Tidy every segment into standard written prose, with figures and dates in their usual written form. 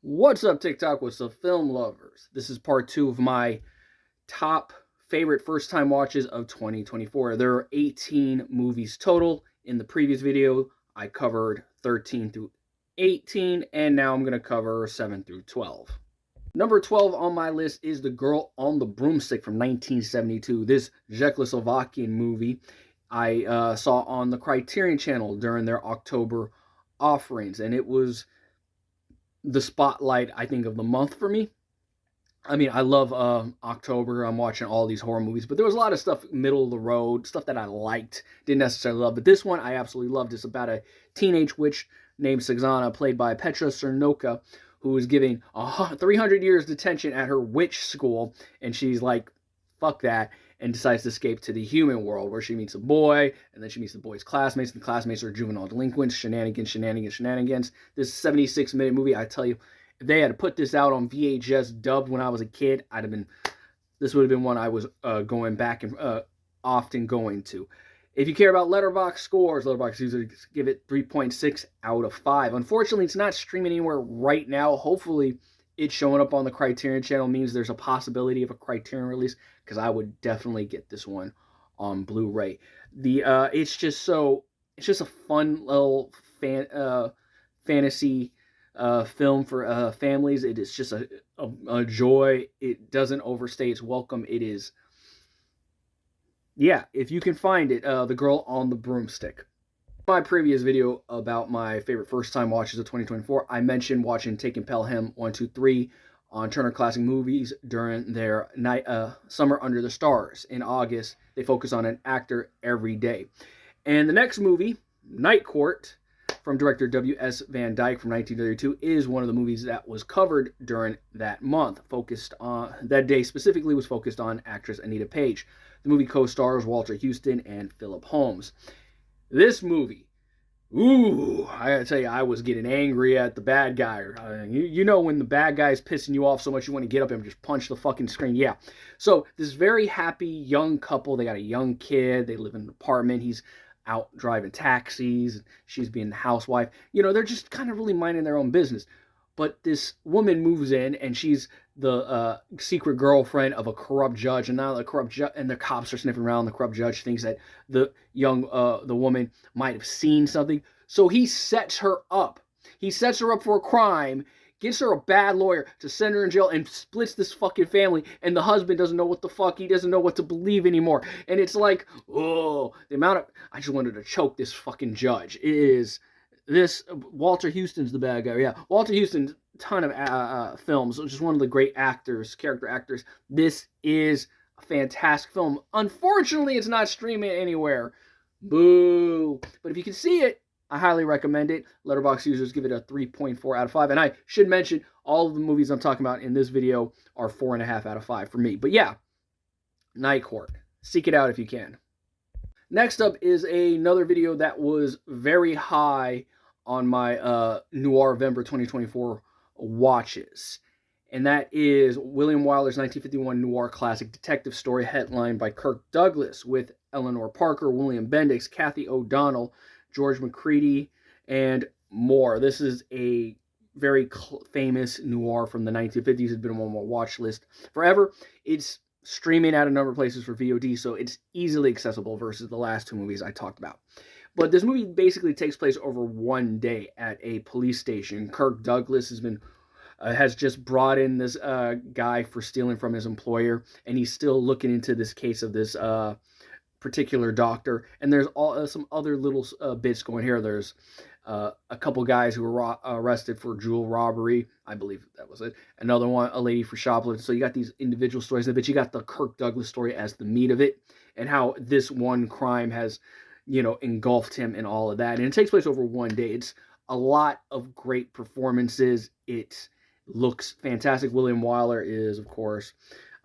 What's up, TikTok? What's up, film lovers? This is part two of my top favorite first time watches of 2024. There are 18 movies total. In the previous video, I covered 13 through 18, and now I'm going to cover 7 through 12. Number 12 on my list is The Girl on the Broomstick from 1972. This Czechoslovakian movie I saw on the Criterion Channel during their October offerings, and it was the spotlight, I think, of the month for me. I mean, I love October. I'm watching all these horror movies, but there was a lot of stuff middle of the road, stuff that I liked, didn't necessarily love. But this one I absolutely loved. It's about a teenage witch named Saxana, played by Petra Cernoka, who is giving 300 years detention at her witch school, and she's like, fuck that, and decides to escape to the human world, where she meets a boy, and then she meets the boy's classmates, and the classmates are juvenile delinquents, shenanigans. This 76-minute movie, I tell you, if they had put this out on VHS dubbed when I was a kid, this would have been one I was going back and often going to. If you care about Letterboxd scores, Letterboxd users give it 3.6 out of 5. Unfortunately, it's not streaming anywhere right now. Hopefully, it's showing up on the Criterion Channel means there's a possibility of a Criterion release, because I would definitely get this one on Blu-ray. It's just a fun little fantasy film for families. It is just a joy. It doesn't overstay its welcome. It is, yeah, if you can find it, The Girl on the Broomstick. In my previous video about my favorite first-time watches of 2024, I mentioned watching Taking Pelham 123 on Turner Classic Movies during their Summer Under the Stars. In August, they focus on an actor every day. And the next movie, Night Court, from director W.S. Van Dyke from 1932, is one of the movies that was covered during that month. That day specifically was focused on actress Anita Page. The movie co-stars Walter Houston and Philip Holmes. This movie, I gotta tell you, I was getting angry at the bad guy. You know when the bad guy's pissing you off so much you want to get up and just punch the fucking screen. Yeah. So this very happy young couple, they got a young kid, they live in an apartment, he's out driving taxis, she's being the housewife. You know, they're just kind of really minding their own business. But this woman moves in, and she's the secret girlfriend of a corrupt judge, and now the cops are sniffing around. The corrupt judge thinks that the woman might have seen something, so he sets her up. He sets her up for a crime, gets her a bad lawyer to send her in jail, and splits this fucking family. And the husband doesn't know what the fuck. He doesn't know what to believe anymore. And it's like, oh, I just wanted to choke this fucking judge. It is. Walter Houston's the bad guy. Yeah, Walter Houston, ton of films. Just one of the great character actors. This is a fantastic film. Unfortunately, it's not streaming anywhere. Boo. But if you can see it, I highly recommend it. Letterboxd users give it a 3.4 out of 5. And I should mention, all of the movies I'm talking about in this video are 4.5 out of 5 for me. But yeah, Night Court. Seek it out if you can. Next up is another video that was very high on my Noirvember 2024 watches. And that is William Wyler's 1951 noir classic detective story, headlined by Kirk Douglas, with Eleanor Parker, William Bendix, Kathy O'Donnell, George McCready, and more. This is a very famous noir from the 1950s. It's been on my watch list forever. It's streaming at a number of places for VOD, so it's easily accessible versus the last two movies I talked about. But this movie basically takes place over one day at a police station. Kirk Douglas has just brought in this guy for stealing from his employer, and he's still looking into this case of this particular doctor. And there's some other little bits going here. There's a couple guys who were arrested for jewel robbery. I believe that was it. Another one, a lady for shoplifting. So you got these individual stories, but you got the Kirk Douglas story as the meat of it, and how this one crime has, engulfed him and all of that. And it takes place over one day. It's a lot of great performances. It looks fantastic. William Wyler is, of course,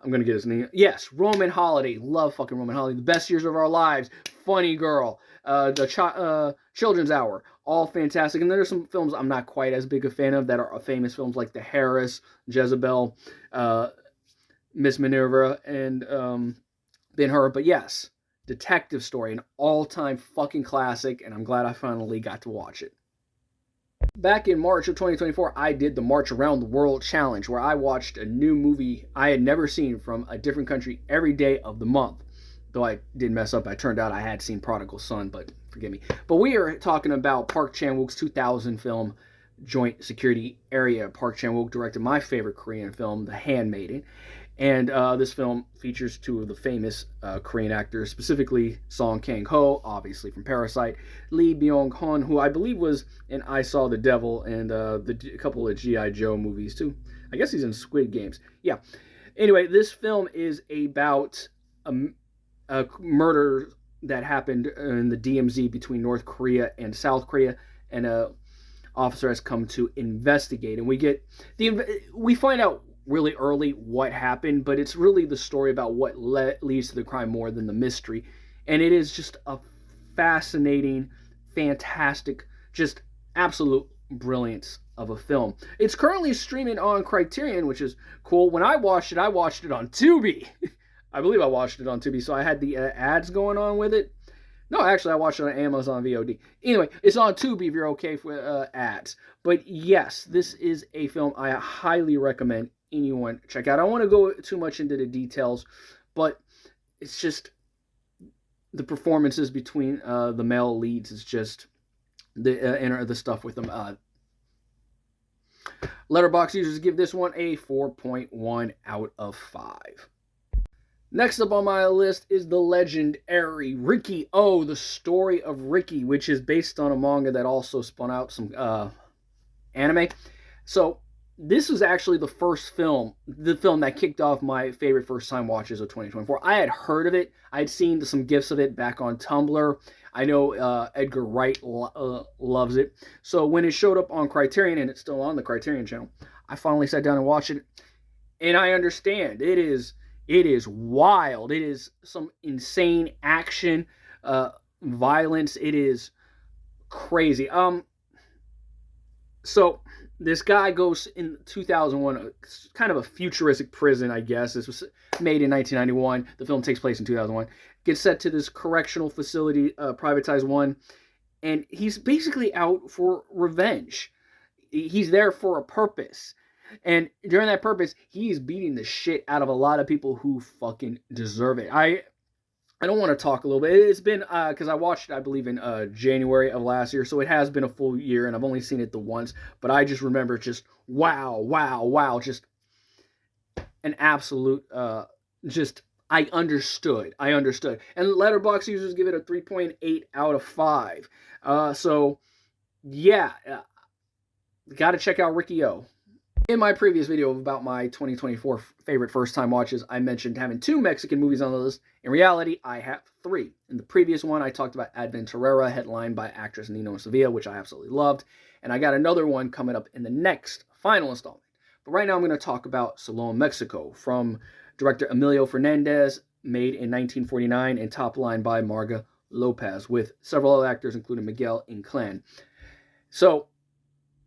I'm going to get his name. Yes, Roman Holiday. Love fucking Roman Holiday. The Best Years of Our Lives. Funny Girl. The Children's Hour. All fantastic. And there's some films I'm not quite as big a fan of that are famous films, like The Heiress, Jezebel, Miss Minerva, and Ben-Hur. But yes, detective story. An all-time fucking classic. And I'm glad I finally got to watch it. Back in March of 2024, I did the March Around the World Challenge, where I watched a new movie I had never seen from a different country every day of the month. Though I did mess up, I turned out I had seen Prodigal Son, but forgive me. But we are talking about Park Chan-wook's 2000 film, Joint Security Area. Park Chan-wook directed my favorite Korean film, The Handmaiden. And this film features two of the famous Korean actors, specifically Song Kang-ho, obviously from Parasite, Lee Byung-hun, who I believe was in I Saw the Devil and a couple of G.I. Joe movies too. I guess he's in Squid Games. Yeah. Anyway, this film is about a murder that happened in the DMZ between North Korea and South Korea, and a officer has come to investigate. And we find out really early what happened, but it's really the story about what leads to the crime more than the mystery. And it is just a fascinating, fantastic, just absolute brilliance of a film. It's currently streaming on Criterion, which is cool. When I watched it on Tubi. I believe I watched it on Tubi, so I had the ads going on with it. No, actually, I watched it on Amazon VOD. Anyway, it's on Tubi if you're okay for ads. But yes, this is a film I highly recommend anyone check out. I don't want to go too much into the details, but it's just the performances between the male leads is just the stuff with them. Letterboxd users give this one a 4.1 out of 5. Next up on my list is the legendary Riki-Oh, the story of Ricky, which is based on a manga that also spun out some anime. So this was actually the film that kicked off my favorite first-time watches of 2024. I had heard of it. I had seen some gifs of it back on Tumblr. I know Edgar Wright loves it. So when it showed up on Criterion, and it's still on the Criterion channel, I finally sat down and watched it. And I understand. It is wild. It is some insane action, violence. It is crazy. So this guy goes in 2001, kind of a futuristic prison, I guess. This was made in 1991. The film takes place in 2001. Gets sent to this correctional facility, privatized one, and he's basically out for revenge. He's there for a purpose. And during that purpose, he's beating the shit out of a lot of people who fucking deserve it. I don't want to talk a little bit. It's been, because I watched it, I believe, in January of last year, so it has been a full year, and I've only seen it the once, but I just remember just, wow, just an absolute, I understood. And Letterboxd users give it a 3.8 out of 5. So, yeah, got to check out Riki-Oh. In my previous video about my 2024 favorite first-time watches, I mentioned having 2 Mexican movies on the list. In reality, I have 3. In the previous one, I talked about Adventurera, headlined by actress Nino Sevilla, which I absolutely loved. And I got another one coming up in the next final installment. But right now, I'm going to talk about Salon Mexico, from director Emilio Fernandez, made in 1949 and top-lined by Marga Lopez, with several other actors, including Miguel Inclán. So,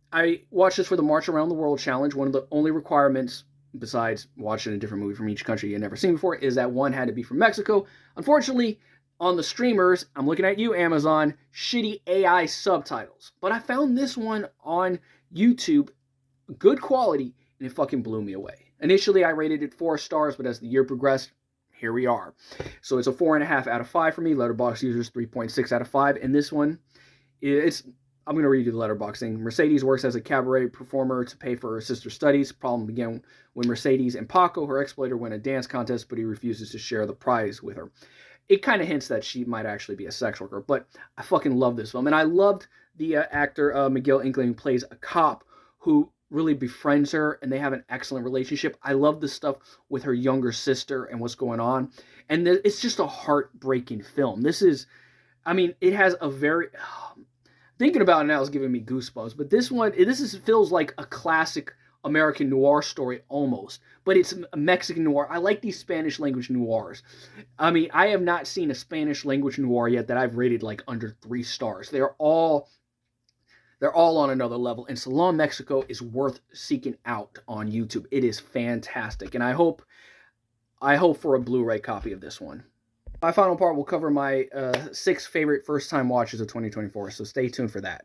I watched this for the March Around the World Challenge. One of the only requirements, besides watching a different movie from each country you've never seen before, is that one had to be from Mexico. Unfortunately, on the streamers, I'm looking at you, Amazon, shitty AI subtitles. But I found this one on YouTube, good quality, and it fucking blew me away. Initially, I rated it 4 stars, but as the year progressed, here we are. So it's a 4.5 out of 5 for me. Letterboxd users 3.6 out of 5. And this one, I'm going to read you the Letterboxd thing. Mercedes works as a cabaret performer to pay for her sister's studies. Problem began when Mercedes and Paco, her exploiter, win a dance contest, but he refuses to share the prize with her. It kind of hints that she might actually be a sex worker, but I fucking love this film. And I loved the actor Miguel Inclán, who plays a cop who really befriends her, and they have an excellent relationship. I love the stuff with her younger sister and what's going on. And it's just a heartbreaking film. It has a very... Thinking about it now is giving me goosebumps, but this feels like a classic American noir story almost, but it's a Mexican noir. I like these Spanish language noirs. I have not seen a Spanish language noir yet that I've rated like under 3 stars. They're all on another level, and Salon Mexico is worth seeking out on YouTube. It is fantastic, and I hope for a Blu-ray copy of this one. My final part will cover my 6 favorite first-time watches of 2024, so stay tuned for that.